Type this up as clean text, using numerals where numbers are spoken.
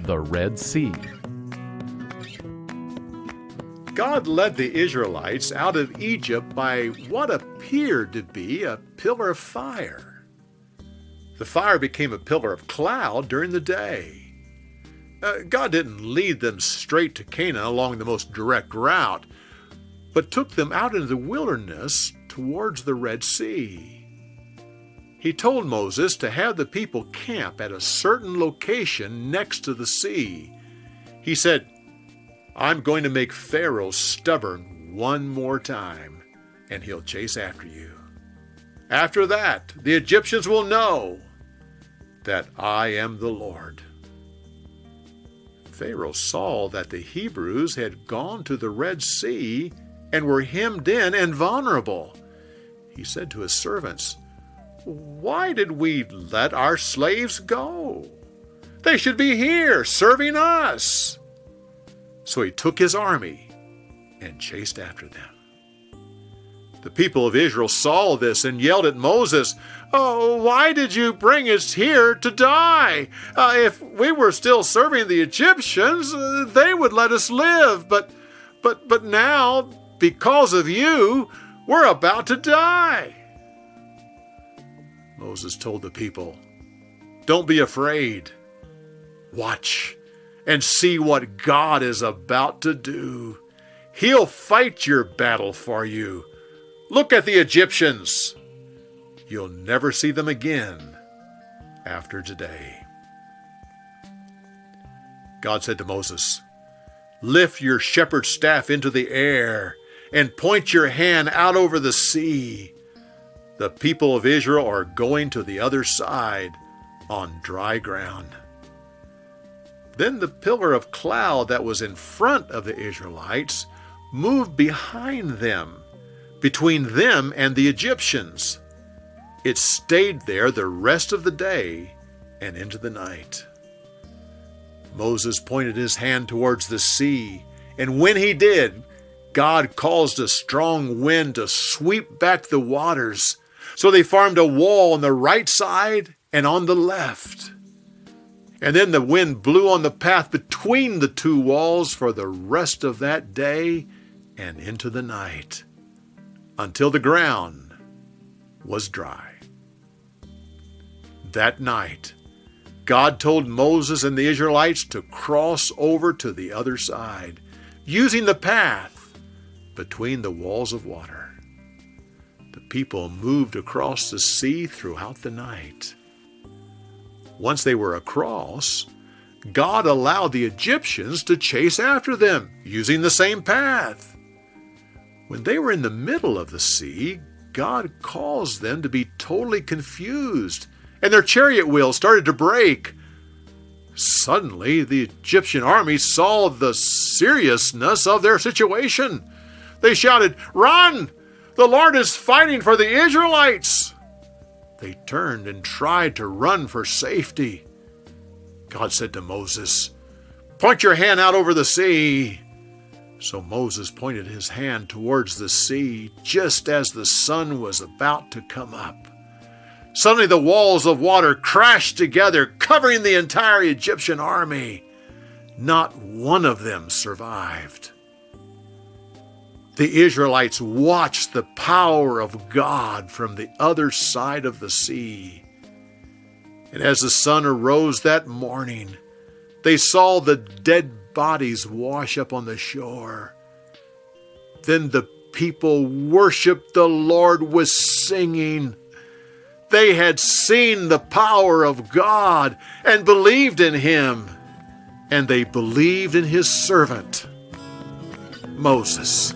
the Red Sea. God led the Israelites out of Egypt by what appeared to be a pillar of fire. The fire became a pillar of cloud during the day. God didn't lead them straight to Canaan along the most direct route, but took them out into the wilderness towards the Red Sea. He told Moses to have the people camp at a certain location next to the sea. He said, "I'm going to make Pharaoh stubborn one more time, and he'll chase after you. After that, the Egyptians will know that I am the Lord." Pharaoh saw that the Hebrews had gone to the Red Sea and were hemmed in and vulnerable. He said to his servants, "Why did we let our slaves go? They should be here serving us." So he took his army and chased after them. The people of Israel saw this and yelled at Moses, "Oh, why did you bring us here to die? If we were still serving the Egyptians, they would let us live. But now, because of you, we're about to die." Moses told the people, "Don't be afraid. Watch and see what God is about to do. He'll fight your battle for you. Look at the Egyptians. You'll never see them again after today." God said to Moses, "Lift your shepherd's staff into the air and point your hand out over the sea. The people of Israel are going to the other side on dry ground." Then the pillar of cloud that was in front of the Israelites moved behind them, between them and the Egyptians. It stayed there the rest of the day and into the night. Moses pointed his hand towards the sea, and when he did, God caused a strong wind to sweep back the waters, so they formed a wall on the right side and on the left. And then the wind blew on the path between the two walls for the rest of that day and into the night, until the ground was dry. That night, God told Moses and the Israelites to cross over to the other side, using the path between the walls of water. The people moved across the sea throughout the night. Once they were across, God allowed the Egyptians to chase after them, using the same path. When they were in the middle of the sea, God caused them to be totally confused, and their chariot wheels started to break. Suddenly, the Egyptian army saw the seriousness of their situation. They shouted, "Run! The Lord is fighting for the Israelites!" They turned and tried to run for safety. God said to Moses, "Point your hand out over the sea." So Moses pointed his hand towards the sea just as the sun was about to come up. Suddenly the walls of water crashed together, covering the entire Egyptian army. Not one of them survived. The Israelites watched the power of God from the other side of the sea. And as the sun arose that morning, they saw the dead bodies wash up on the shore. Then the people worshiped the Lord with singing. They had seen the power of God and believed in Him, and they believed in His servant, Moses.